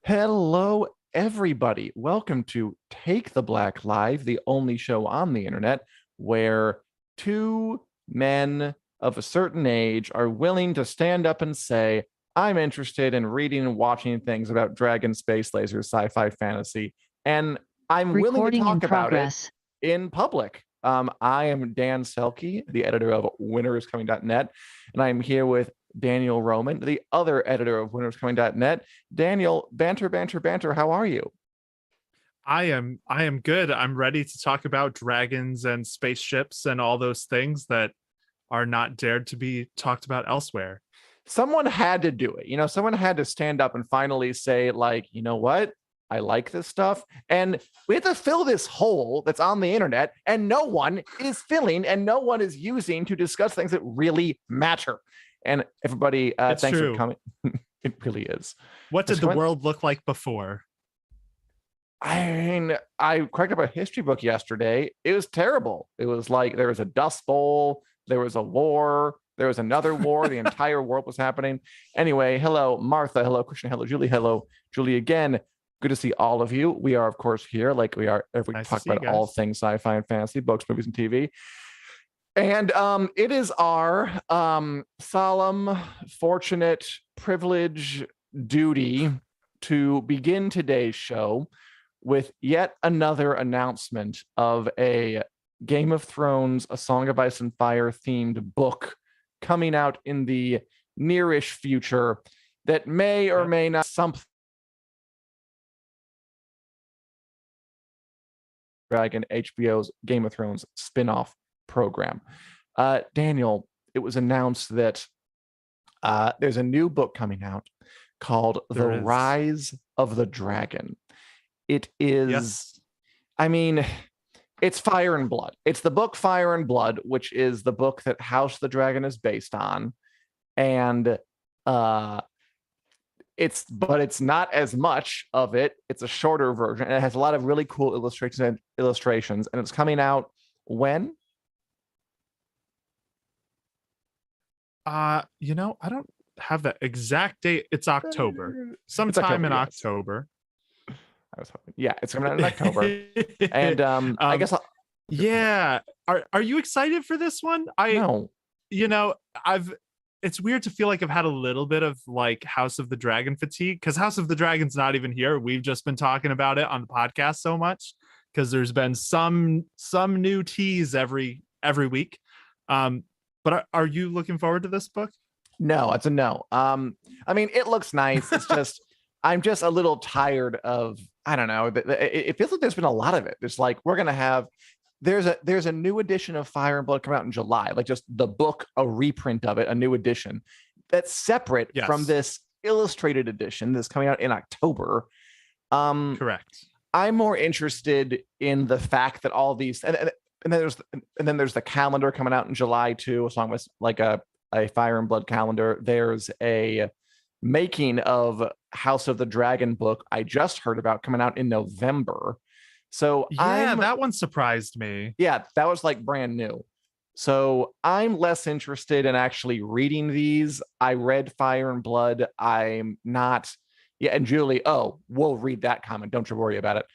Hello, everybody. Welcome to Take the Black Live, the only show on the internet where two men of a certain age are willing to stand up and say, I'm interested in reading and watching things about dragon, space, lasers, sci-fi, fantasy, and I'm willing to Recording in talk about it progress. in public. I am Dan Selcke, the editor of winteriscoming.net, and I'm here with Daniel Roman, the other editor of winteriscoming.net. Daniel, banter, banter, banter, how are you? I am good. I'm ready to talk about dragons and spaceships and all those things that are not dared to be talked about elsewhere. Someone had to do it. Someone had to stand up and finally say, like, you know what? I like this stuff. And we have to fill this hole that's on the internet, and no one is filling and no one is using to discuss things that really matter. And everybody, thanks true. for coming. It really is. What did the world look like before? I mean, I cracked up a history book yesterday. It was terrible. It was like there was a dust bowl, there was a war, there was another war. The entire world was happening. Anyway, hello, Martha. Hello, Christian. Hello, Julie. Hello, Julie again. Good to see all of you. We are, of course, here like we are every Nice talk to see you about all guys. things sci-fi and fantasy, books, movies, and TV. And it is our solemn, fortunate, privilege, duty to begin today's show with yet another announcement of a Game of Thrones, A Song of Ice and Fire themed book coming out in the nearish future that may or may not something Dragon HBO's Game of Thrones spin-off program. Daniel, it was announced that there's a new book coming out called The Rise of the Dragon. It is, Yes. I mean, it's Fire and Blood. It's the book Fire and Blood, which is the book that House of the Dragon is based on. And it's not as much of it. It's a shorter version, and it has a lot of really cool illustrations. And it's coming out when? I don't have the exact date. It's October. Sometime in yes. October. I was hoping. Yeah, it's coming out in October. And I guess yeah. Are you excited for this one? No. It's weird to feel like I've had a little bit of like House of the Dragon fatigue, because House of the Dragon's not even here. We've just been talking about it on the podcast so much because there's been some new tease every week. But are you looking forward to this book? No, it's a no. I mean, it looks nice. It's just I'm just a little tired of, I don't know. It feels like there's been a lot of it. It's like we're gonna have there's a new edition of Fire and Blood come out in July, like just the book, a reprint of it, a new edition that's separate from this illustrated edition that's coming out in October. Correct. I'm more interested in the fact that all these and then there's the calendar coming out in July too, along with like a Fire and Blood calendar. There's a making of House of the Dragon book I just heard about coming out in November. So yeah, that one surprised me. Yeah, that was like brand new. So I'm less interested in actually reading these. I read Fire and Blood. I'm not. Yeah, and Julie, we'll read that comment. Don't you worry about it.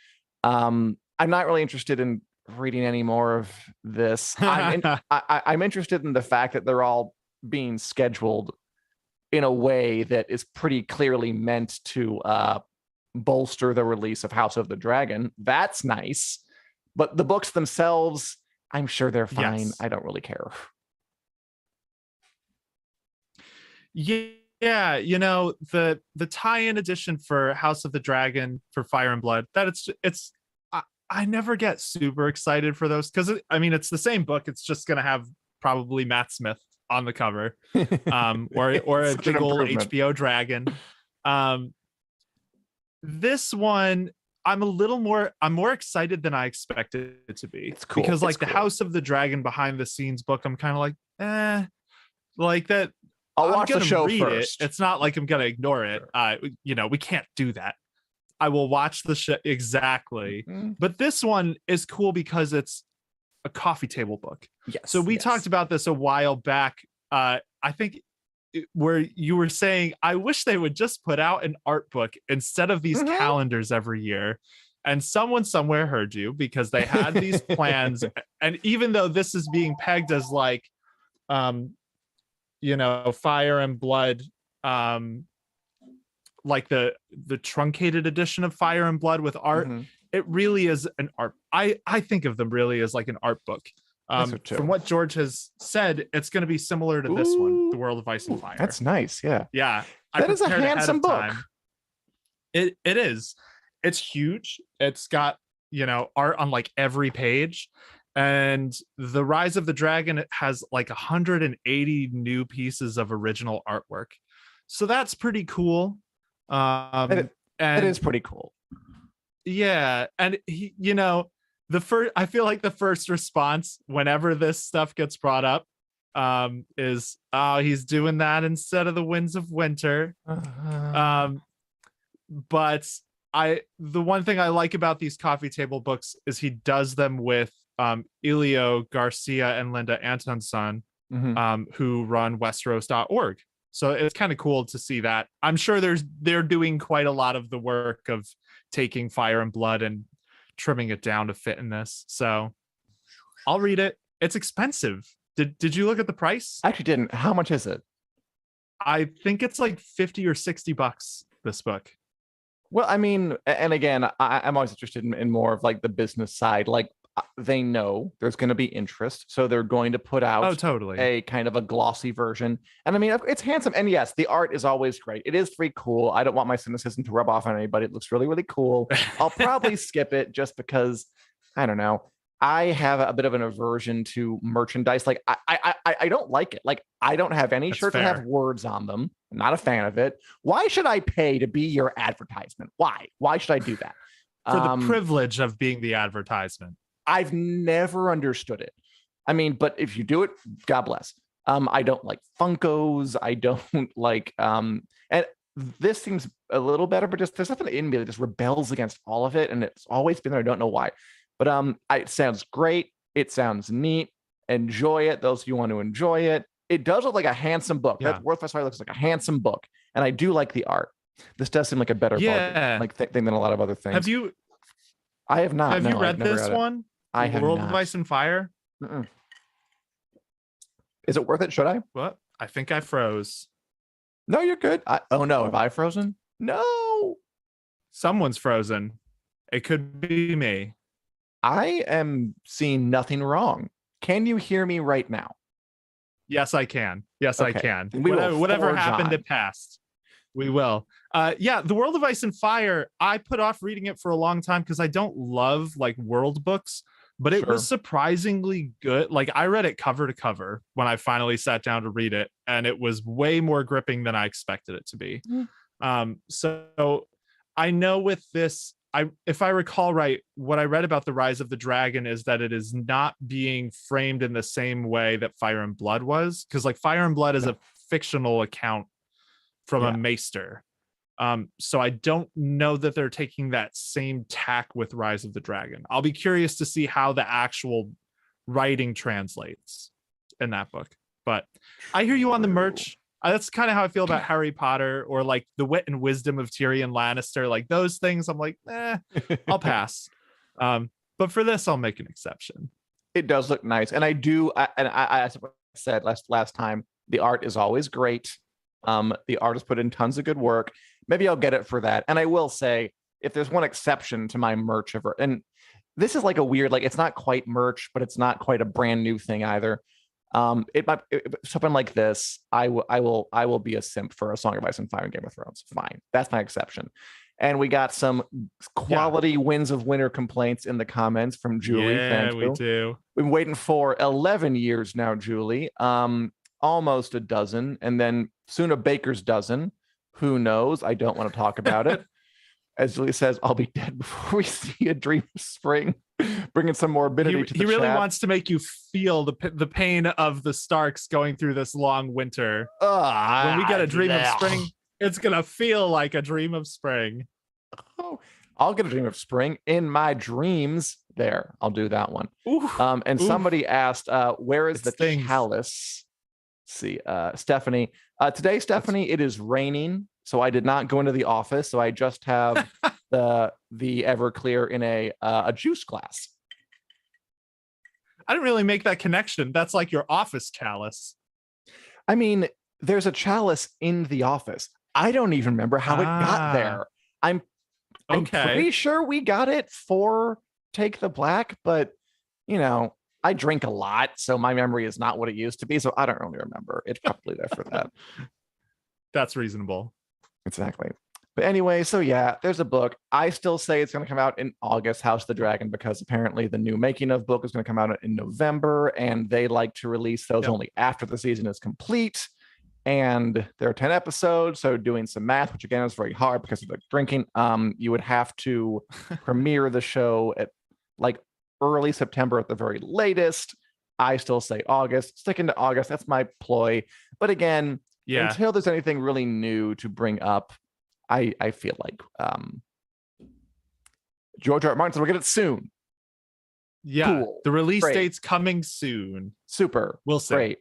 I'm not really interested in reading any more of this. I'm interested in the fact that they're all being scheduled in a way that is pretty clearly meant to bolster the release of House of the Dragon. That's nice. But the books themselves, I'm sure they're fine. Yes. I don't really care. Yeah, the tie-in edition for House of the Dragon for Fire and Blood, that it's I never get super excited for those because it's the same book. It's just gonna have probably Matt Smith on the cover, or a big old HBO dragon. This one, I'm more excited than I expected it to be. It's cool. Because it's the House of the Dragon behind the scenes book, I'm kind of like, like that. I'll watch the show first. It's not like I'm gonna ignore it. Sure. We can't do that. I will watch the show exactly. Mm-hmm. But this one is cool because it's a coffee table book. Yes. So we talked about this a while back. I think where you were saying, I wish they would just put out an art book instead of these calendars every year. And someone somewhere heard you, because they had these plans. And even though this is being pegged as like, Fire and Blood, like the truncated edition of Fire and Blood with art, it really is an art. I think of them really as like an art book. From what George has said, it's going to be similar to this one, The World of Ice and Fire. That's nice. Yeah. Yeah. That is a handsome book. It is. It's huge. It's got, art on like every page. And The Rise of the Dragon has like 180 new pieces of original artwork. So that's pretty cool. It is pretty cool. Yeah. And I feel like the first response whenever this stuff gets brought up is, oh, he's doing that instead of the Winds of Winter. But the one thing I like about these coffee table books is he does them with Elio Garcia and Linda Antonsson, who run Westeros.org. So it's kind of cool to see that. I'm sure they're doing quite a lot of the work of taking Fire and Blood and trimming it down to fit in this. So I'll read it. It's expensive. Did you look at the price? I actually didn't. How much is it? I think it's like $50 or $60 this book. Well, I mean, and again, I'm always interested in more of like the business side. Like they know there's going to be interest, so they're going to put out a kind of a glossy version. And I mean, it's handsome. And yes, the art is always great. It is pretty cool. I don't want my cynicism to rub off on anybody. It looks really, really cool. I'll probably skip it just because, I don't know. I have a bit of an aversion to merchandise. Like I don't like it. Like I don't have any shirts that have words on them. I'm not a fan of it. Why should I pay to be your advertisement? Why should I do that? For the privilege of being the advertisement. I've never understood it. I mean, but if you do it, God bless. I don't like Funkos. I don't like, and this seems a little better, but just there's something in me that just rebels against all of it. And it's always been there. I don't know why. But it sounds great. It sounds neat. Enjoy it. Those of you want to enjoy it. It does look like a handsome book. Yeah. That World Fire looks like a handsome book, and I do like the art. This does seem like a better bargain, thing than a lot of other things. I have not. Have you read this one? I have World not. of Ice and Fire. Is it worth it? Should I? What? I think I froze. No, you're good. Oh no, have I frozen? No. Someone's frozen. It could be me. I am seeing nothing wrong. Can you hear me right now? Yes, I can. Yes, Okay. I can. Whatever happened, it passed. We will. The World of Ice and Fire, I put off reading it for a long time because I don't love like world books, but it was surprisingly good. Like I read it cover to cover when I finally sat down to read it, and it was way more gripping than I expected it to be. So I know with this, if I recall right, what I read about The Rise of the Dragon is that it is not being framed in the same way that Fire and Blood was, because like Fire and Blood is a fictional account from a maester. So I don't know that they're taking that same tack with Rise of the Dragon. I'll be curious to see how the actual writing translates in that book. But I hear you on the merch. That's kind of how I feel about Harry Potter, or like the wit and wisdom of Tyrion Lannister. Like those things, I'm like, I'll pass. But for this, I'll make an exception. It does look nice, and I said last time, the art is always great. The artist put in tons of good work. Maybe I'll get it for that. And I will say, if there's one exception to my merch ever, and this is like a weird, like it's not quite merch, but it's not quite a brand new thing either. Something like this, I will be a simp for A Song of Ice and Fire and Game of Thrones. Fine, that's my exception. And we got some quality Winds of Winter complaints in the comments from Julie. Yeah, we do. We've been waiting for 11 years now, Julie. Almost a dozen, and then soon a baker's dozen. Who knows? I don't want to talk about it. As Julie says, I'll be dead before we see a dream of spring. Bringing some morbidity to the He really chat. wants to make you feel the pain of the Starks going through this long winter. When we get a dream of spring, it's gonna feel like a dream of spring. Oh, I'll get a dream of spring in my dreams. There, I'll do that one. And somebody asked, where is the chalice? see, Stephanie. Today, Stephanie, it is raining, so I did not go into the office. So I just have the Everclear in a juice glass. I didn't really make that connection. That's like your office chalice. I mean, there's a chalice in the office. I don't even remember how it got there. I'm pretty sure we got it for Take the Black, but you know, I drink a lot, so my memory is not what it used to be. So I don't really remember. It's probably there for that. That's reasonable. Exactly. But anyway, so yeah, there's a book. I still say it's going to come out in August, House of the Dragon, because apparently the new making of book is going to come out in November, and they like to release those only after the season is complete. And there are 10 episodes, so doing some math, which again is very hard because of the drinking, you would have to premiere the show at like early September at the very latest. I still say August, sticking to August. That's my ploy. But again, until there's anything really new to bring up, I feel like George R. R. Martin said we'll get it soon. Yeah, cool. The release date's coming soon. Super. We'll see. Great.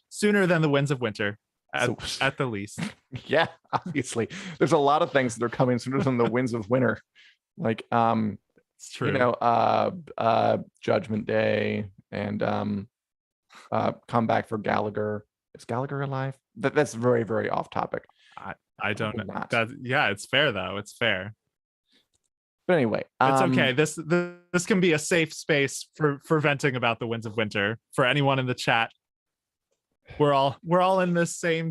Sooner than the Winds of Winter, at the least. Yeah, obviously. There's a lot of things that are coming sooner than the Winds of Winter. Like it's true. You know, Judgment Day and Come Back for Gallagher. Is Gallagher alive? That's very, very off topic. I don't know. Yeah, it's fair though. It's fair. But anyway, it's okay. This can be a safe space for venting about the Winds of Winter for anyone in the chat. We're all in this same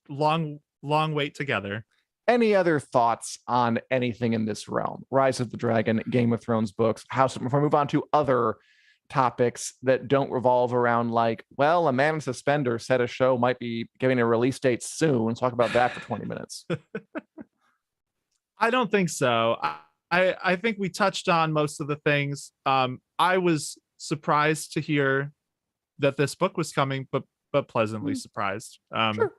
long wait together. Any other thoughts on anything in this realm? Rise of the Dragon, Game of Thrones books, House. Before I move on to other topics that don't revolve around like, well, a man in suspenders said a show might be giving a release date soon. Let's talk about that for 20 minutes. I don't think so. I think we touched on most of the things. I was surprised to hear that this book was coming, but pleasantly surprised. Sure.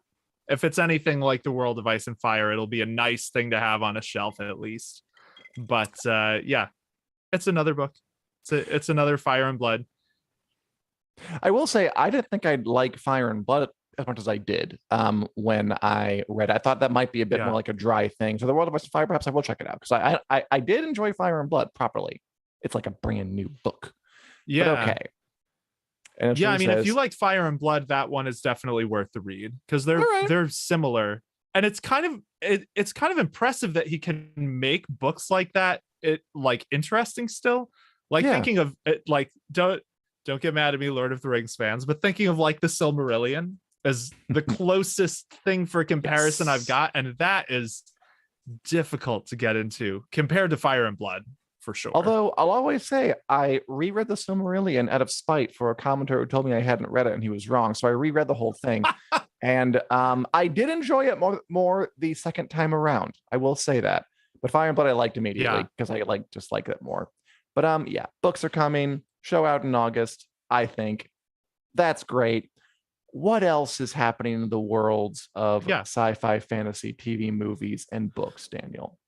If it's anything like The World of Ice and Fire, it'll be a nice thing to have on a shelf at least. But yeah, it's another book. It's another Fire and Blood. I will say I didn't think I'd like Fire and Blood as much as I did when I read it. I thought that might be a bit more like a dry thing. So The World of Ice and Fire, perhaps I will check it out because I did enjoy Fire and Blood properly. It's like a brand new book. Yeah. But okay. And yeah, I mean, if you liked Fire and Blood, that one is definitely worth the read because they're similar, and it's kind of impressive that he can make books like that. Like interesting still. Like thinking of it, like don't get mad at me, Lord of the Rings fans, but thinking of like the Silmarillion as the closest thing for comparison I've got, and that is difficult to get into compared to Fire and Blood. For sure. Although I'll always say I reread the Silmarillion out of spite for a commentator who told me I hadn't read it and he was wrong. So I reread the whole thing, and I did enjoy it more the second time around. I will say that. But Fire and Blood I liked immediately because I just like it more. But yeah, books are coming. Show out in August. I think that's great. What else is happening in the worlds of sci-fi, fantasy, TV, movies, and books, Daniel?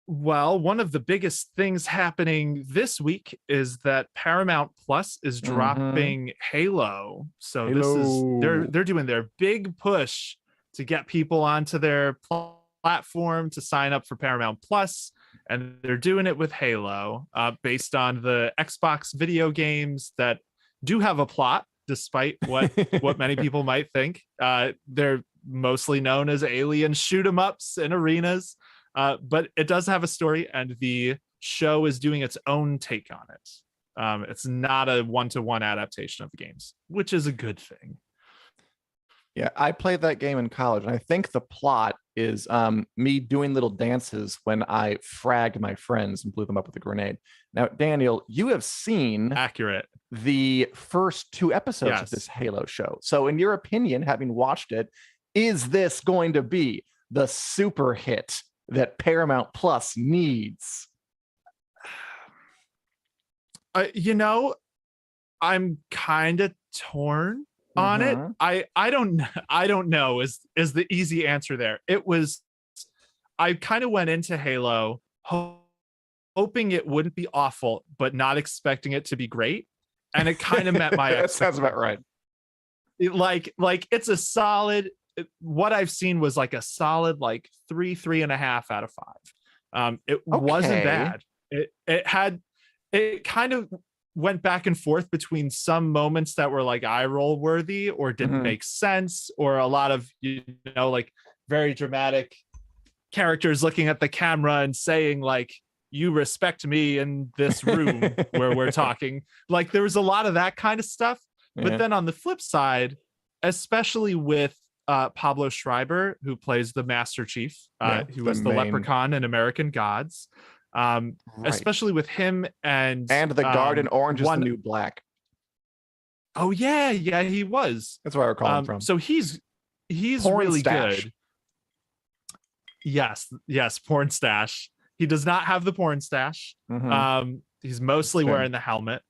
Well, one of the biggest things happening this week is that Paramount Plus is dropping Halo. So this is they're doing their big push to get people onto their platform to sign up for Paramount Plus, and they're doing it with Halo, based on the Xbox video games that do have a plot, despite what many people might think. They're mostly known as alien shoot 'em ups in arenas. But it does have a story, and the show is doing its own take on it. It's not a one-to-one adaptation of the games, which is a good thing. Yeah, I played that game in college, and I think the plot is me doing little dances when I fragged my friends and blew them up with a grenade. Now, Daniel, you have seen the first 2 episodes of this Halo show. So in your opinion, having watched it, is this going to be the super hit that Paramount Plus needs? You know, I'm kind of torn on it. I don't know is the easy answer there. I kind of went into Halo hoping it wouldn't be awful, but not expecting it to be great. and it kind of met my That sounds about right. like it's a solid, what I've seen was like a solid like 3.5 out of 5. It wasn't Okay. bad. It kind of went back and forth between some moments that were like eye roll worthy or didn't Mhm. make sense, or a lot of, like very dramatic characters looking at the camera and saying like, you respect me in this room where we're talking. Like there was a lot of that kind of stuff. But Yeah. then on the flip side, especially with Pablo Schreiber, who plays the Master Chief, Yeah, who the was the main leprechaun in American Gods, right. especially with him and And the garden orange is the one, new black. oh yeah, he was. That's where I recall him from. So he's Porn really stash. good. Yes, porn stash. He does not have the porn stash. He's mostly wearing the helmet.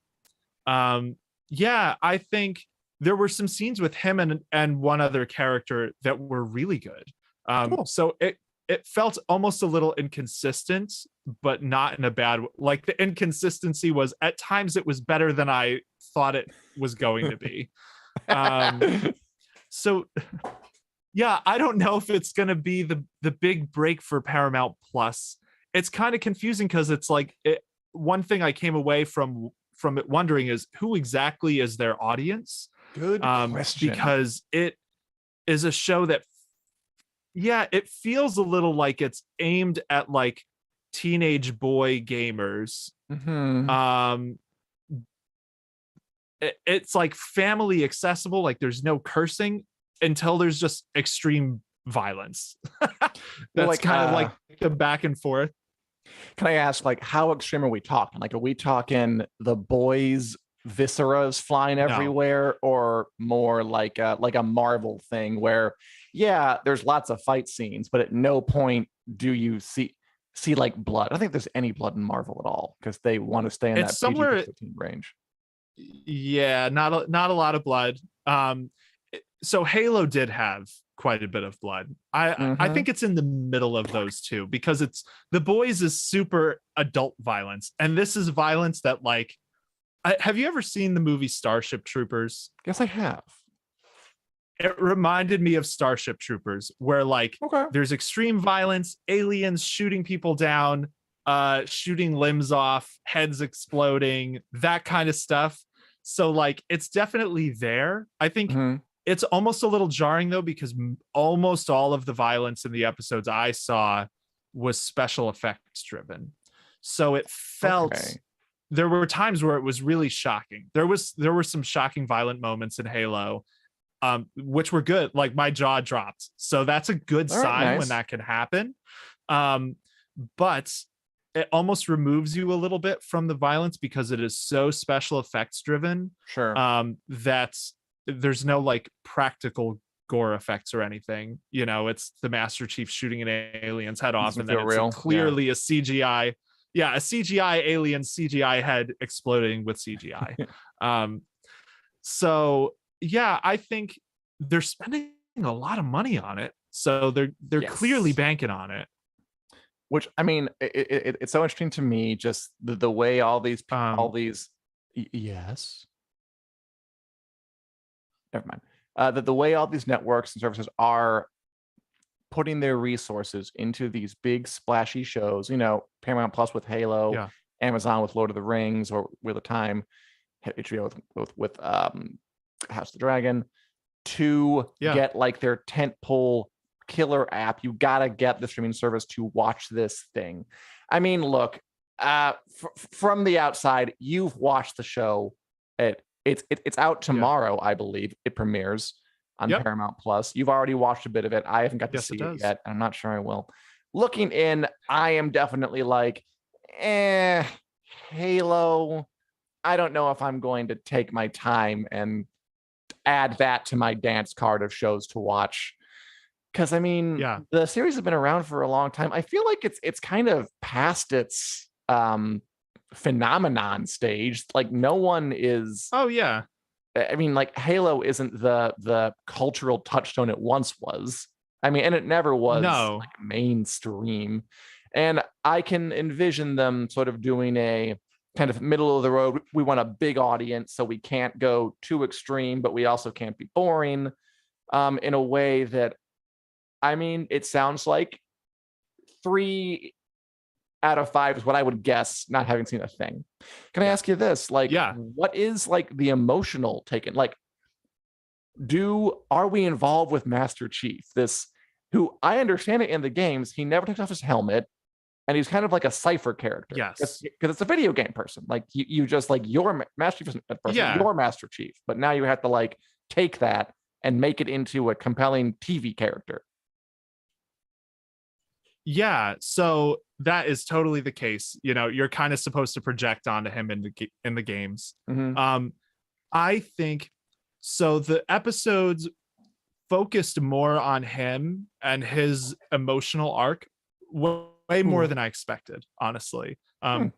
Yeah, I think there were some scenes with him and one other character that were really good. Cool. So it felt almost a little inconsistent, but not in a bad way. Like the inconsistency was at times it was better than I thought it was going to be. So yeah, I don't know if it's going to be the big break for Paramount Plus. It's kind of confusing because it's like one thing I came away from it wondering is who exactly is their audience. Good question. Because it is a show that, yeah, it feels a little like it's aimed at like teenage boy gamers. It's like family accessible, like there's no cursing until there's just extreme violence. That's like, kind of like the back and forth. Can I ask, like, how extreme are we talking? Like, are we talking the boys' visceras flying everywhere, or more like a Marvel thing where, yeah, there's lots of fight scenes, but at no point do you see like blood? I don't think there's any blood in Marvel at all because they want to stay in that PG-13 range. Yeah, not a lot of blood. So Halo did have quite a bit of blood. I think it's in the middle of those two because it's The Boys is super adult violence, and this is violence that like. Have you ever seen the movie Starship Troopers? Yes, I have. It reminded me of Starship Troopers, where like there's extreme violence, aliens shooting people down, shooting limbs off, heads exploding, that kind of stuff. So like it's definitely there. I think it's almost a little jarring though, because almost all of the violence in the episodes I saw was special effects driven. So it felt there were times where it was really shocking. There were some shocking violent moments in Halo, which were good. Like my jaw dropped. So that's a good sign when that can happen. But it almost removes you a little bit from the violence because it is so special effects driven. Sure. That there's no like practical gore effects or anything. You know, it's the Master Chief shooting an alien's head off, and then it's clearly a CGI. Yeah, a CGI alien CGI head exploding with CGI. So yeah, I think they're spending a lot of money on it. So they're clearly banking on it. Which, I mean, it's so interesting to me, just the way all these yes. Never mind. The way all these networks and services are putting their resources into these big splashy shows, you know, Paramount Plus with Halo, Amazon with Lord of the Rings or Wheel of Time, HBO with House of the Dragon, to get like their tentpole killer app. You gotta get the streaming service to watch this thing. I mean, look, from the outside, you've watched the show. It's out tomorrow, I believe. It premieres on Paramount Plus. You've already watched a bit of it. I haven't got to see it yet. I'm not sure I will. Looking in, I am definitely like, Halo. I don't know if I'm going to take my time and add that to my dance card of shows to watch. Because I mean, the series has been around for a long time. I feel like it's kind of past its phenomenon stage. Like no one is. Oh yeah. I mean, like Halo isn't the cultural touchstone it once was. I mean, and it never was like mainstream. And I can envision them sort of doing a kind of middle of the road. We want a big audience, so we can't go too extreme, but we also can't be boring, in a way that, I mean, it sounds like 3 out of 5 is what I would guess, not having seen a thing. Can I ask you this? Like, Yeah. what is like the emotional taken? Like, are we involved with Master Chief? This, who I understand it in the games, he never takes off his helmet, and he's kind of like a cipher character. Yes. Because it's a video game person. Like you just like your Master Chief isn't a person, Yeah. your Master Chief. But now you have to like take that and make it into a compelling TV character. Yeah, so that is totally the case. You know, you're kind of supposed to project onto him in the games. Mhm. I think so. The episodes focused more on him and his emotional arc, way more Ooh. than I expected, honestly. Hmm.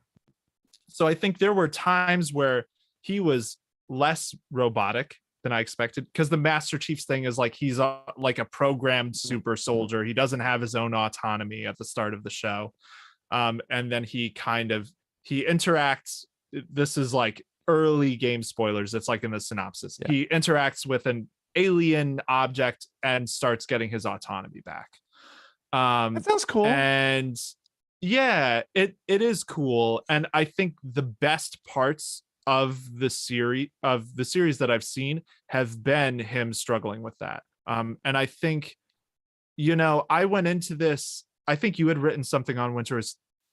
So I think there were times where he was less robotic than I expected, because the Master Chief's thing is like he's like a programmed super soldier. He doesn't have his own autonomy at the start of the show, and then he interacts. This is like early game spoilers. It's like in the synopsis. Yeah. He interacts with an alien object and starts getting his autonomy back. That sounds cool. And yeah, it is cool. And I think the best parts of the series that I've seen have been him struggling with that. And I think, you know, I went into this, I think you had written something on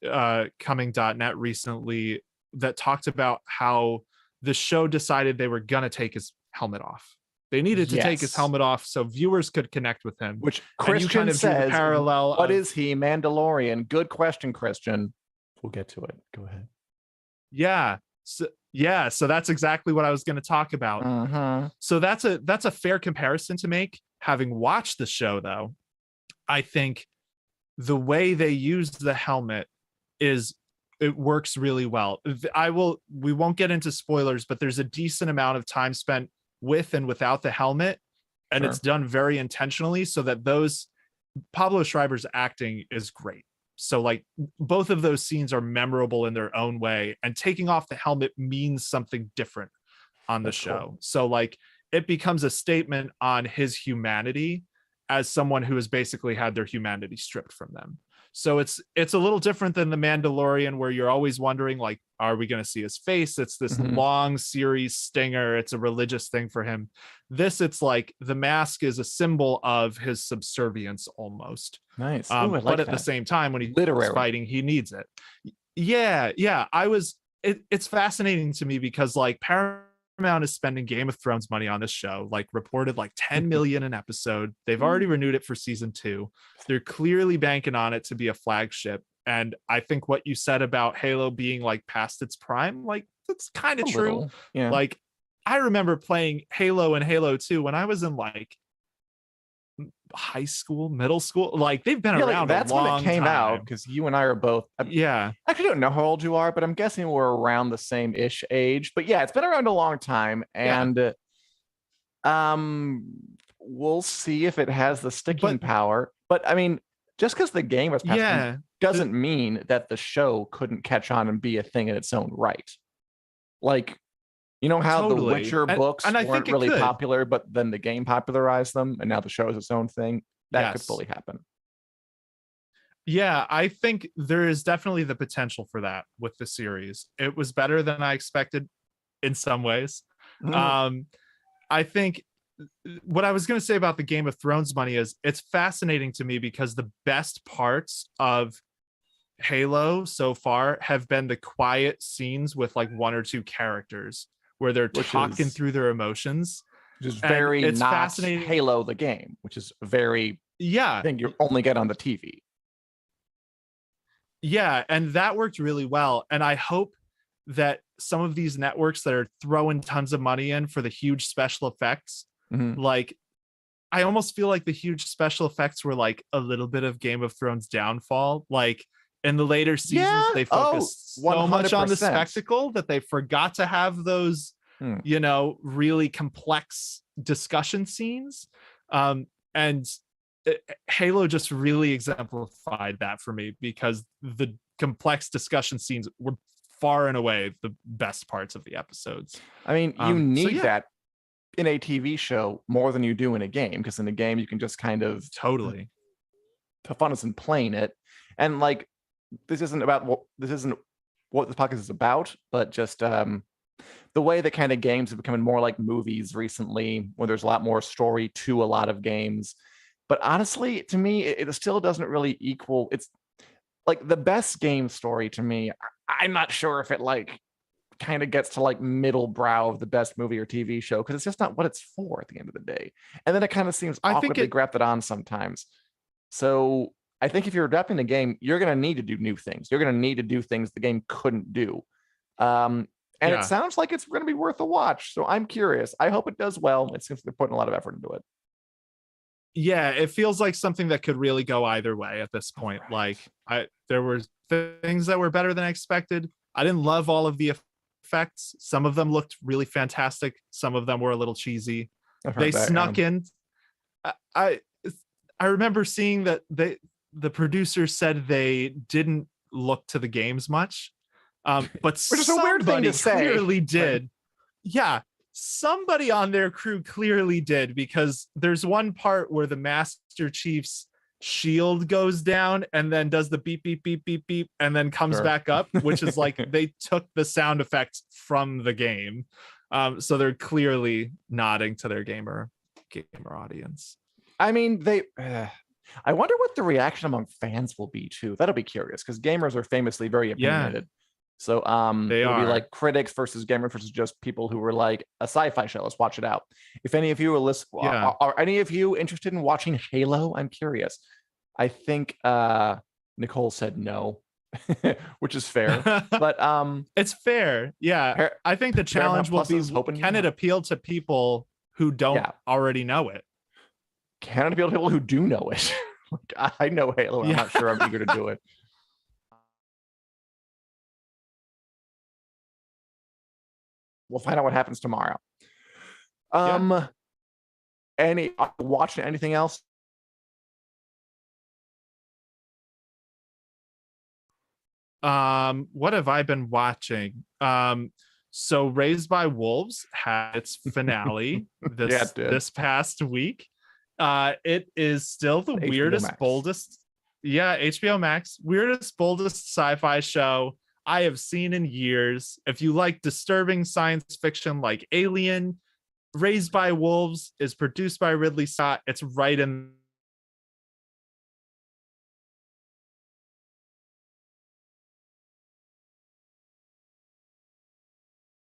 winteriscoming.net recently that talked about how the show decided they were gonna take his helmet off. They needed to take his Yes. helmet off so viewers could connect with him. Which And you Christian kind of drew the says, parallel what of- is he, Mandalorian? Good question, Christian. We'll get to it. Go ahead. Yeah. So that's exactly what I was going to talk about. Uh-huh. So that's a fair comparison to make. Having watched the show, though, I think the way they used the helmet it works really well. We won't get into spoilers, but there's a decent amount of time spent with and without the helmet, and Sure. it's done very intentionally so that Pablo Schreiber's acting is great. So like both of those scenes are memorable in their own way, and taking off the helmet means something different on the show. Cool. So like it becomes a statement on his humanity as someone who has basically had their humanity stripped from them. So it's a little different than the Mandalorian, where you're always wondering, like, are we going to see his face? It's this long series stinger. It's a religious thing for him. It's like the mask is a symbol of his subservience almost. Nice. But at the same time, when he's fighting, he needs it. Yeah. It's fascinating to me because like Paramount is spending Game of Thrones money on this show, like reported like 10 million an episode. They've already renewed it for season 2. They're clearly banking on it to be a flagship. And I think what you said about Halo being like past its prime, like that's kind of true. Little. Yeah. Like I remember playing Halo and Halo 2 when I was in like high school, middle school. Like they've been around that's a long when it came time. out, because you and I are both Yeah. I actually don't know how old you are, but I'm guessing we're around the same ish age. But yeah, it's been around a long time, and we'll see if it has the sticking power. But I mean, just because the game was passed doesn't mean that the show couldn't catch on and be a thing in its own right. Like, you know how the Witcher books weren't really popular, but then the game popularized them, and now the show is its own thing? That could fully happen. Yeah, I think there is definitely the potential for that with the series. It was better than I expected in some ways. I think what I was going to say about the Game of Thrones money is it's fascinating to me because the best parts of Halo so far have been the quiet scenes with like 1 or 2 characters where they're talking through their emotions. Which is very not fascinating. Halo the game, which is very thing you only get on the TV. Yeah, and that worked really well. And I hope that some of these networks that are throwing tons of money in for the huge special effects, like I almost feel like the huge special effects were like a little bit of Game of Thrones downfall. Like in the later seasons, they focused so much on the spectacle that they forgot to have those, you know, really complex discussion scenes. And Halo just really exemplified that for me, because the complex discussion scenes were far and away the best parts of the episodes. I mean, you So need yeah, that in a TV show more than you do in a game, because in a game you can just kind of totally. have fun is in playing it. And like, this isn't what this podcast is about, but just the way that kind of games have become more like movies recently, where there's a lot more story to a lot of games. But honestly, to me, it still doesn't really equal. It's like the best game story to me. I'm not sure if it like kind of gets to like middle brow of the best movie or TV show, because it's just not what it's for at the end of the day. And then it kind of seems I think awkwardly grafted on sometimes. So I think if you're adapting a game, you're going to need to do new things. You're going to need to do things the game couldn't do. And it yeah. sounds like it's going to be worth a watch. So I'm curious. I hope it does well. It seems they're putting a lot of effort into it. Yeah, it feels like something that could really go either way at this point. Like there were things that were better than I expected. I didn't love all of the effects. Some of them looked really fantastic. Some of them were a little cheesy. They snuck in. I remember seeing that the producers said they didn't look to the games much. But which is a weird thing to say. Clearly did. Yeah. Somebody on their crew clearly did, because there's one part where the Master Chief's shield goes down and then does the beep, beep, beep, beep, beep, and then comes back up, which is like they took the sound effects from the game. So they're clearly nodding to their gamer audience. I mean, I wonder what the reaction among fans will be too. That'll be curious, because gamers are famously very opinionated. So it'll be like critics versus gamers versus just people who were like, a sci-fi show, let's watch it out. If any of you are any of you interested in watching Halo? I'm curious. I think Nicole said no, which is fair. But it's fair. Yeah. I think the challenge will be, can it appeal to people who don't already know it? Can it appeal to people who do know it? Like, I know Halo, I'm not sure I'm eager to do it. We'll find out what happens tomorrow. Watching anything else? What have I been watching? So Raised by Wolves had its finale this past week. It is still the weirdest, boldest, HBO Max, weirdest, boldest sci-fi show I have seen in years. If you like disturbing science fiction like Alien, Raised by Wolves is produced by Ridley Scott. It's right in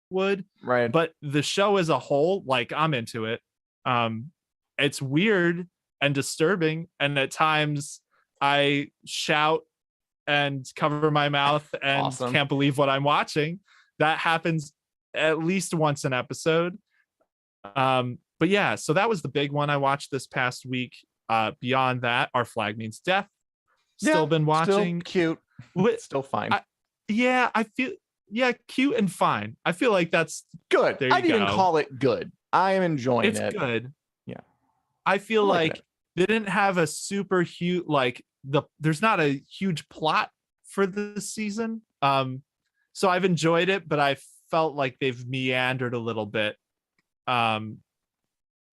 would, right? But the show as a whole, like, I'm into it. It's weird and disturbing, and at times I shout and cover my mouth and can't believe what I'm watching. That happens at least once an episode. But yeah, so that was the big one I watched this past week. Beyond that, Our Flag Means Death. Still been watching. Still cute. Still fine. I feel cute and fine. I feel like that's good. I'd even call it good. I am enjoying it. It's good. Yeah. I feel like they didn't have a super huge, like, there's not a huge plot for this season. So I've enjoyed it, but I felt like they've meandered a little bit. So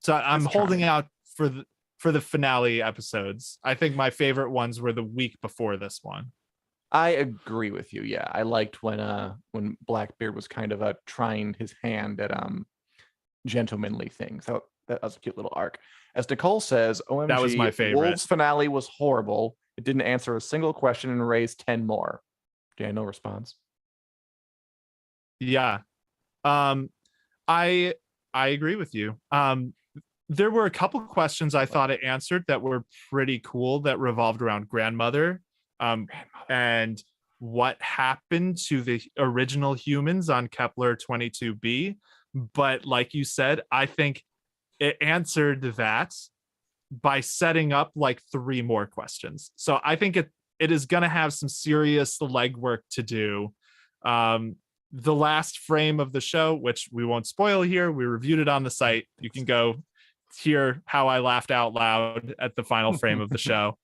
I'm holding out for the finale episodes. I think my favorite ones were the week before this one. I agree with you. Yeah, I liked when Blackbeard was kind of trying his hand at gentlemanly things. So that was a cute little arc. As Nicole says, OMG, that was my favorite. Wolves finale was horrible. It didn't answer a single question and raised 10 more. No response. Yeah. I agree with you. There were a couple questions I thought it answered that were pretty cool, that revolved around grandmother. And what happened to the original humans on Kepler 22b. But like you said, I think it answered that by setting up like 3 more questions. So I think it is going to have some serious legwork to do. The last frame of the show, which we won't spoil here, we reviewed it on the site. You can go hear how I laughed out loud at the final frame of the show.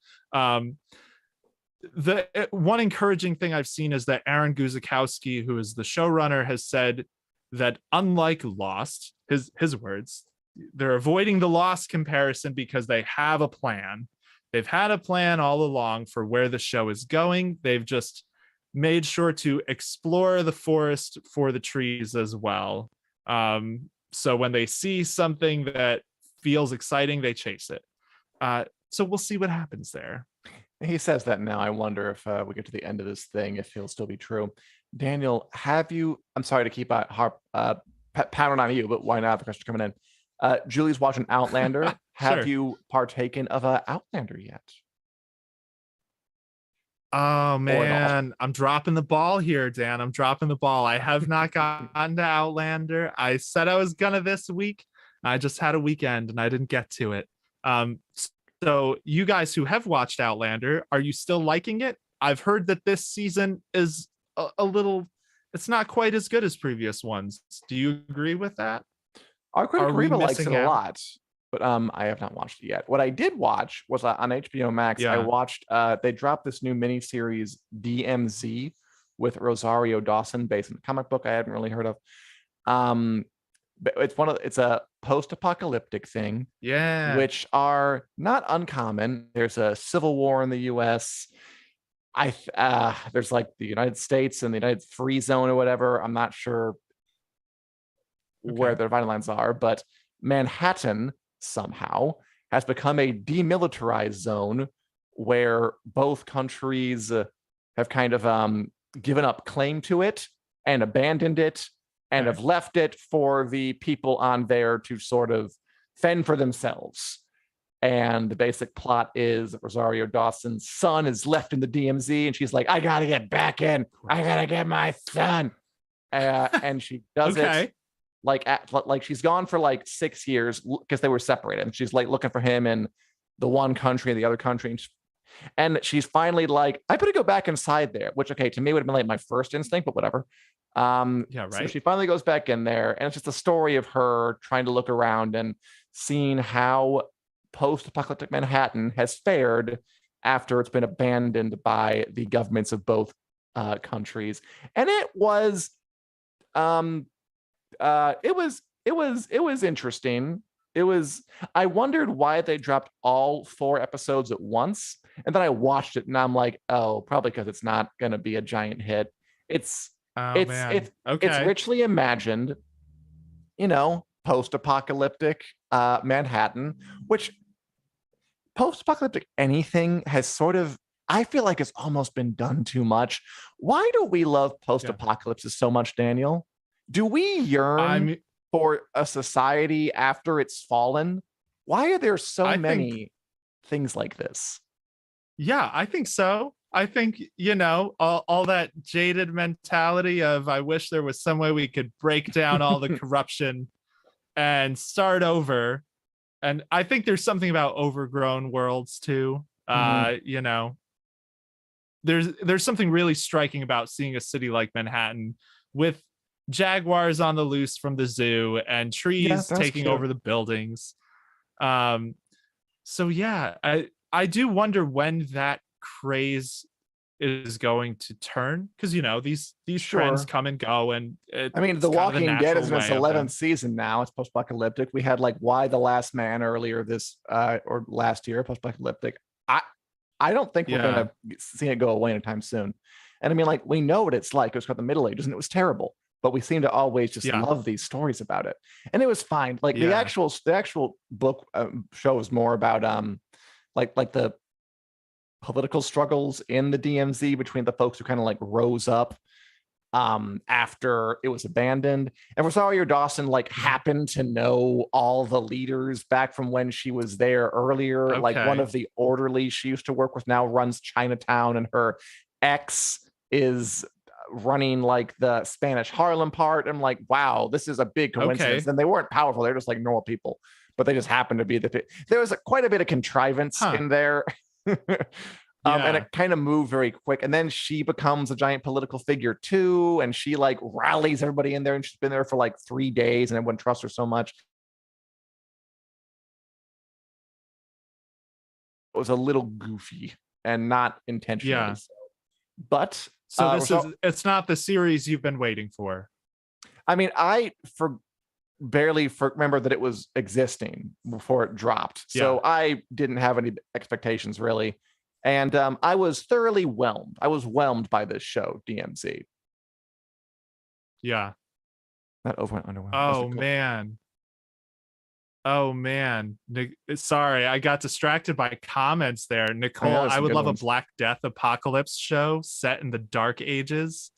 one encouraging thing I've seen is that Aaron Guzikowski, who is the showrunner, has said that unlike Lost, his words, they're avoiding the Lost comparison because they have a plan. They've had a plan all along for where the show is going. They've just made sure to explore the forest for the trees as well. So when they see something that feels exciting, they chase it. So we'll see what happens there. He says that now. I wonder if we get to the end of this thing, if he'll still be true. Daniel, have you? I'm sorry to keep pounding on you, but why not? The question coming in. Julie's watching Outlander. Have Sure. you partaken of Outlander yet? Oh Or at all? man, I'm dropping the ball here, Dan. I'm dropping the ball. I have not gotten to Outlander. I said I was gonna this week. I just had a weekend and I didn't get to it. Um, so you guys who have watched Outlander, are you still liking it? I've heard that this season is a little, it's not quite as good as previous ones. Do you agree with that? Our critic Are we Reba likes it missing a out? lot, but I have not watched it yet. What I did watch was on HBO Max. I Yeah. watched they dropped this new miniseries DMZ with Rosario Dawson, based on the comic book I hadn't really heard of. But it's a post-apocalyptic thing, Yeah. which are not uncommon. There's a civil war in the U.S. There's like the United States and the United Free Zone or whatever. I'm not sure where Okay. the dividing lines are, but Manhattan somehow has become a demilitarized zone where both countries have kind of given up claim to it and abandoned it and Okay. have left it for the people on there to sort of fend for themselves. And the basic plot is that Rosario Dawson's son is left in the DMZ, and she's like, I gotta get back in. I gotta get my son. And she does it Okay. like she's gone for like 6 years because they were separated, and she's like looking for him in the one country and the other country, and she's finally like, I better go back inside there, which okay, to me would have been like my first instinct, but whatever. Yeah, So right. she finally goes back in there, and it's just a story of her trying to look around and seeing how post-apocalyptic Manhattan has fared after it's been abandoned by the governments of both countries. And um it was interesting. I wondered why they dropped all 4 episodes at once, and then I watched it and I'm like, oh, probably because it's not gonna be a giant hit. It's Oh it's man. it's it's Okay. richly imagined, post-apocalyptic Manhattan, which post-apocalyptic anything has sort of, I feel like it's almost been done too much. Why do we love Yeah. post-apocalypses so much, Daniel? Do we yearn I'm for a society after it's fallen? Why are there so I think many things like this? yeah, I think so. I think, all that jaded mentality of I wish there was some way we could break down all the corruption and start over. And I think there's something about overgrown worlds too. Mhm. There's something really striking about seeing a city like Manhattan with jaguars on the loose from the zoo and Yeah, trees that's taking cute. over the buildings. Um, so yeah, I do wonder when that craze is going to turn, because these trends Sure. come and go, and I mean, it's The kind of the Walking Dead is natural in its way of 11th them. season now. It's post-apocalyptic. We had like Why the Last Man earlier this or last year, post-apocalyptic. I I don't think we're Yeah, gonna see it go away anytime soon. And I mean, like, we know what it's like. It was called the Middle Ages, and it was terrible. But we seem to always just yeah, love these stories about it, and it was fine. Like yeah. the actual book shows more about like the political struggles in the DMZ between the folks who kind of like rose up after it was abandoned. And Rosario Dawson like Mhm. happened to know all the leaders back from when she was there earlier. Like one Okay. of the orderlies she used to work with now runs Chinatown, and her ex is running like the Spanish Harlem part. I'm like, wow, this is a big coincidence. Okay. And they weren't powerful, they're just like normal people, but they just happened to be there was quite a bit of contrivance Huh. in there. And Yeah. it kind of moved very quick. And then she becomes a giant political figure too. And she like rallies everybody in there. And she's been there for like 3 days, and everyone trusts her so much. It was a little goofy. and not intentionally Yeah. so. But So this so, is it's not the series you've been waiting for. I mean, barely remember that it was existing before it dropped. So I didn't have any expectations really. And I was thoroughly whelmed. I was whelmed by this show, DMZ. Yeah. Not overwhelmed, underwhelmed. Oh man. Oh man. Sorry, I got distracted by comments there. Nicole, I would love a Black Death apocalypse show set in the Dark Ages.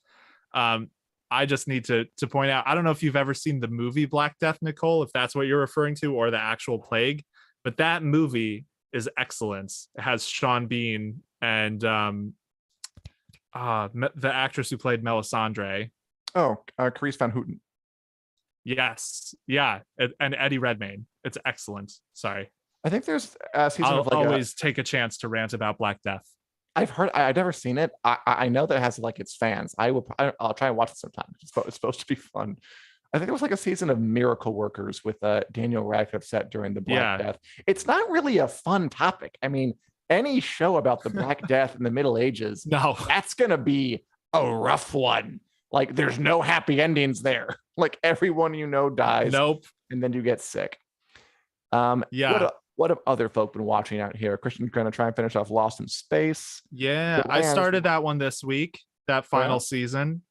I just need to point out, I don't know if you've ever seen the movie Black Death, Nicole, if that's what you're referring to, or the actual plague, but that movie is excellent. It has Sean Bean and the actress who played Melisandre. Oh, Carice Van Houten. Yes. Yeah. And Eddie Redmayne. It's excellent. Sorry. I think there's a season I'll of like always take a chance to rant about Black Death. I've heard. I've never seen it. I know that it has like its fans. I'll try and watch it sometime. It's supposed to be fun. I think it was like a season of Miracle Workers with Daniel Radcliffe set during the Black Death. It's not really a fun topic. I mean, any show about the Black Death in the Middle Ages, no, that's gonna be a rough one. Like, there's no happy endings there. Like, everyone you know dies. Nope. And then you get sick. What have other folk been watching out here? Christian's going to try and finish off Lost in Space. Yeah, I started that one this week, that final season.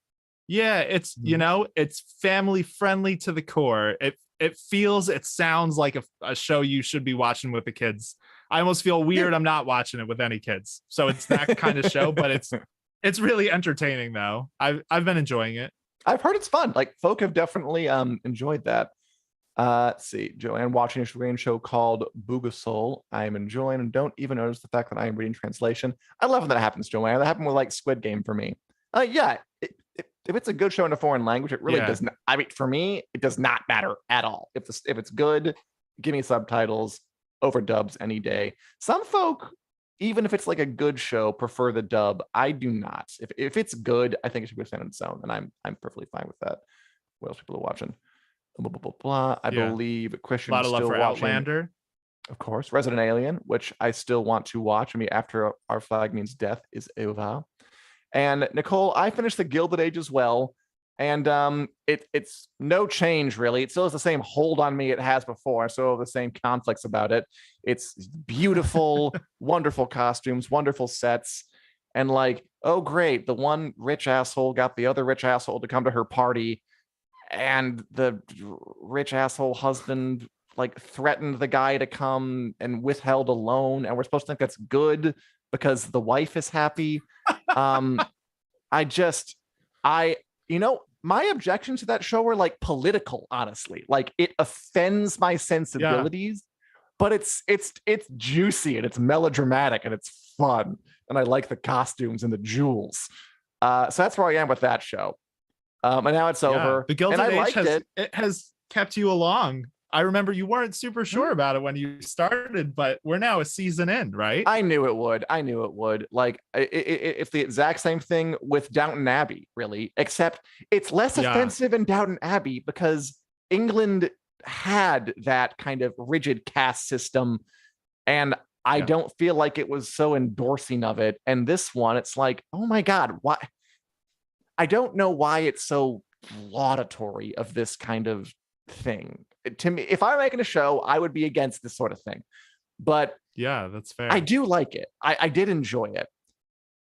Yeah, it's, it's family friendly to the core. It sounds like a show you should be watching with the kids. I almost feel weird I'm not watching it with any kids. So it's that kind of show, but it's really entertaining though. I've been enjoying it. I've heard it's fun. Like, folk have definitely enjoyed that. Let's see, Joanne watching a Korean show called Boogasol. I am enjoying and don't even notice the fact that I am reading translation. I love when that happens, Joanne. That happened with like Squid Game for me. If it's a good show in a foreign language, it really does not. I mean, for me, it does not matter at all. If it's good, give me subtitles over dubs any day. Some folk, even if it's like a good show, prefer the dub. I do not. If it's good, I think it should be stand on its own, and I'm perfectly fine with that. What else people are watching? Blah, blah, blah, blah. I believe Christian a lot of love for watching Outlander, of course, Resident Alien, which I still want to watch. I mean, After Our Flag Means Death is over. And Nicole, I finished the Gilded Age as well, and it's no change really. It still has the same hold on me it has before. So the same conflicts about it. It's beautiful, wonderful costumes, wonderful sets, and like, oh great, the one rich asshole got the other rich asshole to come to her party. And the rich asshole husband like threatened the guy to come and withheld a loan, and we're supposed to think that's good because the wife is happy. My objections to that show were like political, honestly. Like, it offends my sensibilities, but it's juicy and it's melodramatic and it's fun, and I like the costumes and the jewels. So that's where I am with that show. And now it's over. The Gilded Age has kept you along. I remember you weren't super sure about it when you started, but we're now a season in, right? I knew it would. Like, it's the exact same thing with Downton Abbey, really, except it's less offensive in Downton Abbey because England had that kind of rigid caste system, and I don't feel like it was so endorsing of it. And this one, it's like, oh my God, why? I don't know why it's so laudatory of this kind of thing. To me, if I were making a show, I would be against this sort of thing. But yeah, that's fair. I do like it. I did enjoy it.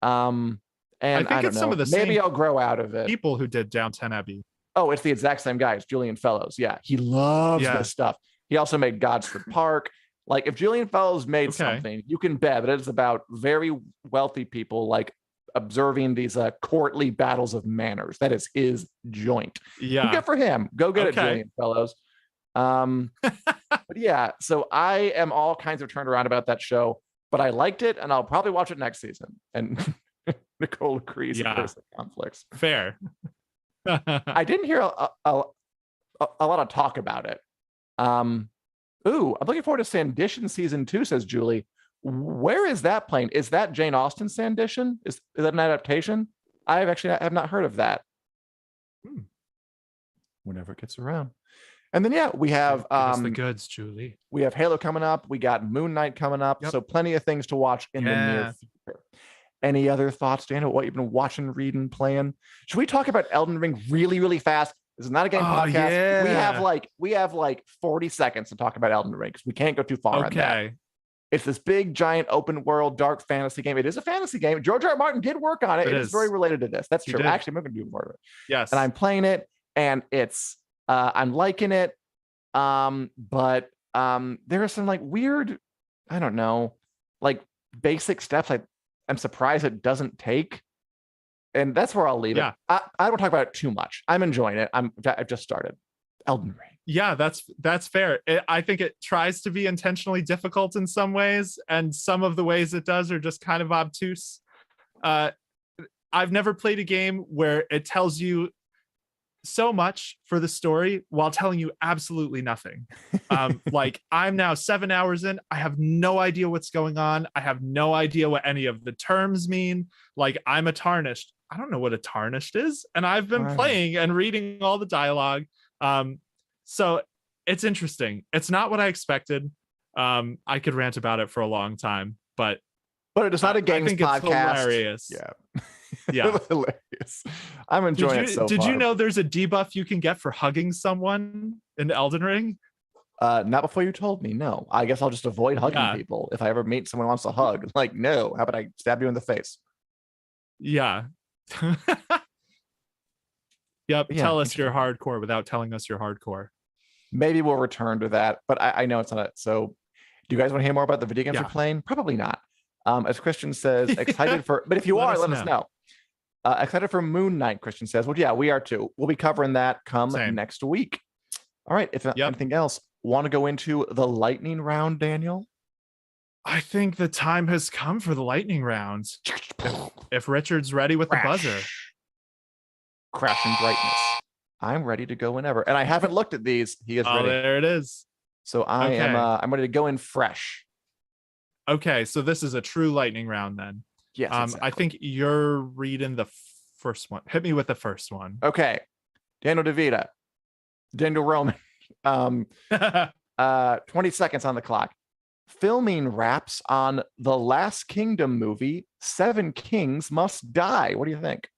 And I think it's some of the maybe I'll grow out of it. People who did Downton Abbey. Oh, it's the exact same guy. It's Julian Fellows. Yeah, he loves this stuff. He also made Godsford Park. Like, if Julian Fellows made something, you can bet that it's about very wealthy people like observing these courtly battles of manners. That is his joint. Good for him. Go get it, Julian Fellows. But yeah, so I am all kinds of turned around about that show, but I liked it, and I'll probably watch it next season. And Nicole agrees. Of course, the conflicts. Fair. I didn't hear a lot of talk about it. I'm looking forward to Sandition season 2, says Julie. Where is that playing? Is that Jane Austen Sandition? Is that an adaptation? I have not heard of that. Whenever it gets around. And then we have Give us the goods, Julie. we have Halo coming up. We got Moon Knight coming up. Yep. So plenty of things to watch in the near future. Any other thoughts, Daniel? What you've been watching, reading, playing? Should we talk about Elden Ring really, really fast? This is not a game podcast. Yeah. We have like 40 seconds to talk about Elden Ring because we can't go too far on that. It's this big, giant, open world, dark fantasy game. It is a fantasy game. George R. R. Martin did work on it. It is very related to this. That's true. Actually, I'm going to do more of it. Yes. And I'm playing it, and it's I'm liking it. But there are some like weird, I don't know, like basic steps I'm surprised it doesn't take. And that's where I'll leave it. I don't talk about it too much. I'm enjoying it. I've just started Elden Ring. Yeah, that's fair. I think it tries to be intentionally difficult in some ways, and some of the ways it does are just kind of obtuse. I've never played a game where it tells you so much for the story while telling you absolutely nothing. Like I'm now 7 hours in. I have no idea what's going on. I have no idea what any of the terms mean. Like I'm a tarnished. I don't know what a tarnished is. And I've been playing and reading all the dialogue. So it's interesting. It's not what I expected. I could rant about it for a long time, but it's not a games podcast. It's hilarious. Yeah. Hilarious. I'm enjoying it so far. Did you know there's a debuff you can get for hugging someone in Elden Ring? Not before you told me. No, I guess I'll just avoid hugging people if I ever meet someone who wants to hug. Like, no, how about I stab you in the face? Yeah. Yep. Tell us you're hardcore without telling us you're hardcore. Maybe we'll return to that, but I know it's not it. So do you guys want to hear more about the video games we're playing? Probably not. As Christian says, excited for, but if you let us know. Excited for Moon Knight, Christian says. Well, yeah, we are too. We'll be covering that next week. All right. If anything else, want to go into the lightning round, Daniel? I think the time has come for the lightning round. If Richard's ready with the buzzer. Crashing brightness. I'm ready to go whenever. And I haven't looked at these. He is ready. There it is. So I'm ready to go in fresh. Okay, so this is a true lightning round then. Yes. Exactly. I think you're reading the first one. Hit me with the first one. Okay. Daniel DeVita. Daniel Roman. 20 seconds on the clock. Filming wraps on the Last Kingdom movie, Seven Kings Must Die. What do you think?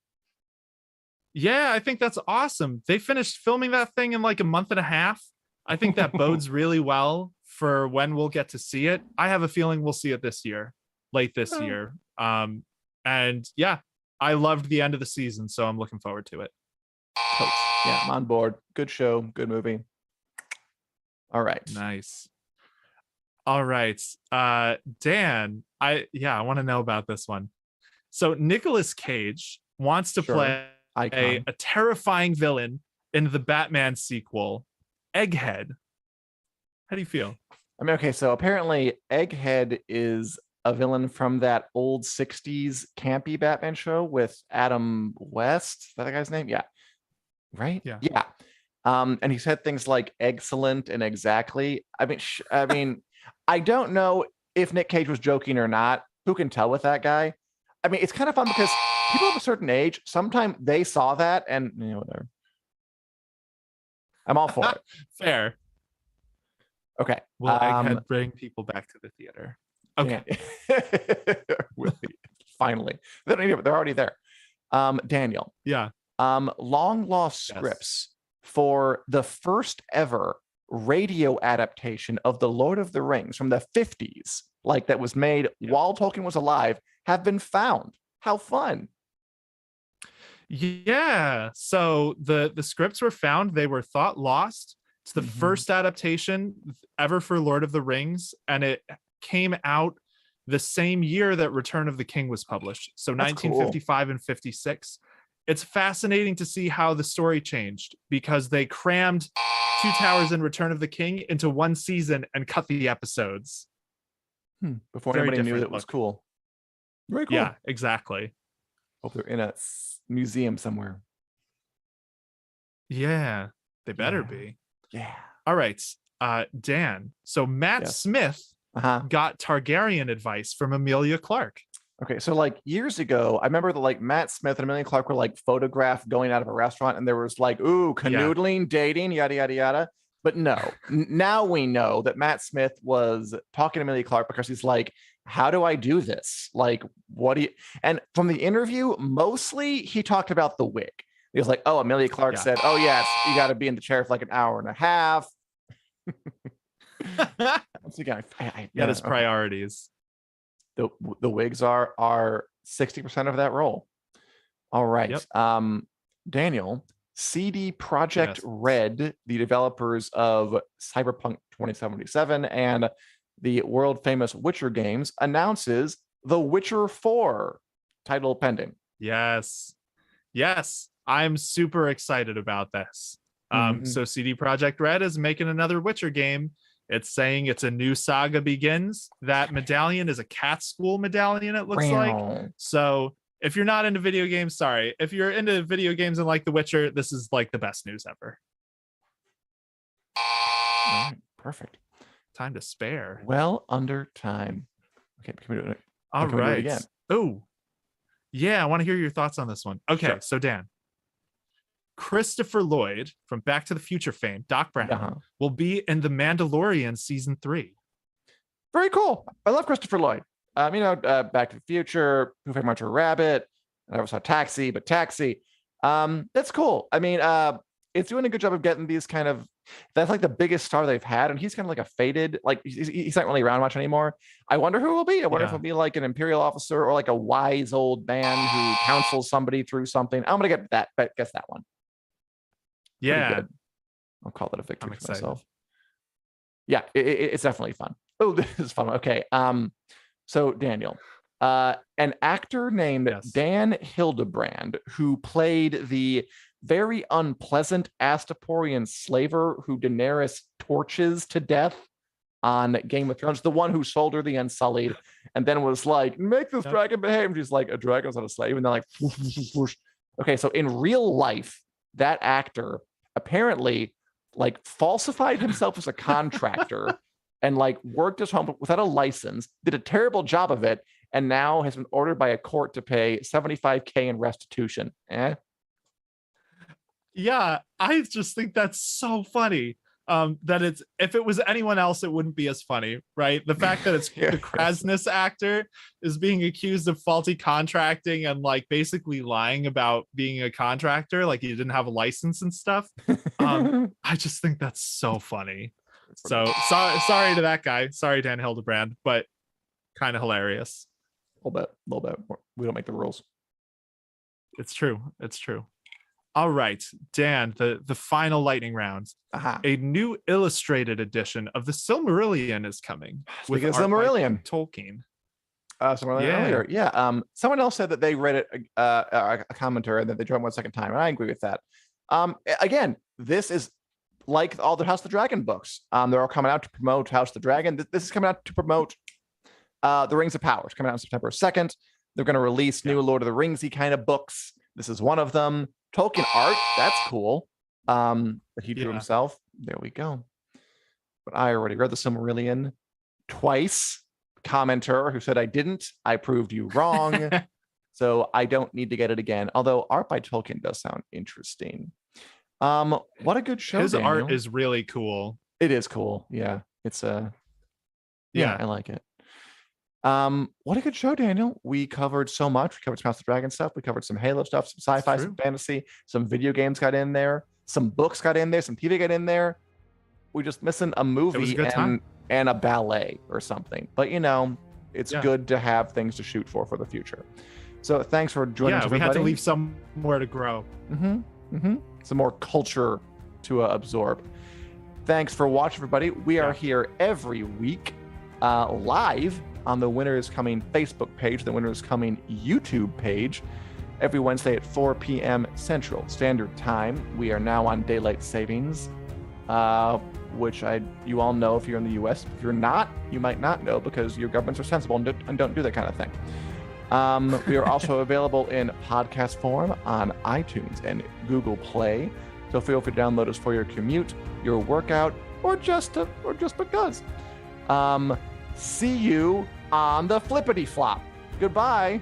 Yeah, I think that's awesome. They finished filming that thing in like a month and a half. I think that bodes really well for when we'll get to see it. I have a feeling we'll see it this year, late this year. And yeah, I loved the end of the season, so I'm looking forward to it. Yeah, I'm on board. Good show, good movie. All right. Nice. All right. Dan, I want to know about this one. So Nicolas Cage wants to play a terrifying villain in the Batman sequel, Egghead. How do you feel? I mean, okay, so apparently Egghead is a villain from that old 60s campy Batman show with Adam West. Is that the guy's name? Yeah. Right? Yeah. And he said things like excellent and exactly. I mean, I don't know if Nick Cage was joking or not. Who can tell with that guy? I mean, it's kind of fun because people of a certain age, sometimes they saw that and whatever. I'm all for it. Fair. Okay. Well, Egghead bring people back to the theater. Okay. Finally. They're already there. Daniel. Yeah. Long lost scripts for the first ever radio adaptation of The Lord of the Rings from the 50s, like that was made while Tolkien was alive, have been found. How fun. Yeah. So the scripts were found. They were thought lost. It's the first adaptation ever for Lord of the Rings, and it came out the same year that Return of the King was published. So that's 1955 and 56. It's fascinating to see how the story changed because they crammed Two Towers and Return of the King into one season and cut the episodes. Before anybody knew that was cool. Very cool. Yeah, exactly. Hope they're in a museum somewhere. Yeah, they better be. Yeah. All right, Dan. So Matt Smith got Targaryen advice from Emilia Clarke. Okay, so like years ago, I remember that like Matt Smith and Emilia Clarke were like photographed going out of a restaurant, and there was like, ooh, canoodling, dating, yada yada yada. But no, now we know that Matt Smith was talking to Amelia Clark because he's like, how do I do this? Like, what do you, and from the interview, mostly he talked about the wig. He was like, oh, Amelia Clark said, oh, yes, you got to be in the chair for like an hour and a half. Once again, got his priorities. The wigs are 60% of that role. All right. Yep. Daniel, CD Projekt Red, the developers of Cyberpunk 2077 and the world famous Witcher games, announces The Witcher 4 title pending. Yes. I'm super excited about this. So CD Projekt Red is making another Witcher game. It's saying it's a new saga begins. That medallion is a cat school medallion, it looks like. So if you're not into video games, sorry. If you're into video games and like The Witcher, this is like the best news ever. All right, perfect. Time to spare. Well under time. Okay, can we do it? All right. Again? Oh, yeah. I want to hear your thoughts on this one. Okay, sure. So Dan, Christopher Lloyd from Back to the Future fame, Doc Brown, will be in The Mandalorian season 3. Very cool. I love Christopher Lloyd. Back to the Future, Who Framed Roger Rabbit. I never saw Taxi, but Taxi. That's cool. I mean, it's doing a good job of getting these kind of, that's like the biggest star they've had, and he's kind of like a faded, like he's not really around much anymore. I wonder who will be. I wonder if he'll be like an Imperial officer or like a wise old man who counsels somebody through something. I'm gonna guess that one. Yeah, I'll call that a victory for myself. Yeah, it's definitely fun. Oh, this is fun. Okay. So Daniel, an actor named Dan Hildebrand, who played the very unpleasant Astaporian slaver who Daenerys torches to death on Game of Thrones, the one who sold her the Unsullied, and then was like, make this dragon behave. And she's like, a dragon's not a slave. And they're like, whoosh. Okay, so in real life, that actor apparently like falsified himself as a contractor and like worked his home without a license, did a terrible job of it, and now has been ordered by a court to pay $75,000 in restitution. Yeah, I just think that's so funny. That if it was anyone else, it wouldn't be as funny, right? The fact that it's the Krasnus actor is being accused of faulty contracting and like basically lying about being a contractor, like he didn't have a license and stuff. I just think that's so funny. So sorry to that guy. Sorry, Dan Hildebrand, but kind of hilarious. A little bit. We don't make the rules. It's true. All right, Dan, the final lightning round. A new illustrated edition of the Silmarillion is coming. Speaking of Silmarillion, Tolkien. Earlier. Yeah. Someone else said that they read it, a commenter, and that they joined one second time, and I agree with that. Again, this is like all the House of the Dragon books. They're all coming out to promote House of the Dragon. This is coming out to promote The Rings of Power. It's coming out on September 2nd. They're going to release new Lord of the Ringsy kind of books. This is one of them. Tolkien art, that's cool. That he drew himself. There we go. But I already read the Silmarillion twice. Commenter who said I didn't. I proved you wrong. So I don't need to get it again. Although art by Tolkien does sound interesting. What a good show. His Daniel. Art is really cool. It is cool. Yeah. It's I like it. What a good show, Daniel. We covered so much. We covered some House of the Dragon stuff. We covered some Halo stuff, some sci-fi, some fantasy, some video games got in there, some books got in there, some TV got in there. We're just missing a movie and a ballet or something. But it's good to have things to shoot for the future. So thanks for joining us, we everybody. had to leave somewhere to grow. Some more culture to absorb. Thanks for watching, everybody. We are here every week live on the Winter is Coming Facebook page, the Winter is Coming YouTube page, every Wednesday at 4 p.m. Central Standard Time. We are now on daylight savings, which you all know if you're in the U.S. If you're not, you might not know because your governments are sensible and don't do that kind of thing. We are also available in podcast form on iTunes and Google Play. So feel free to download us for your commute, your workout, or just because. See you on the flippity flop. Goodbye.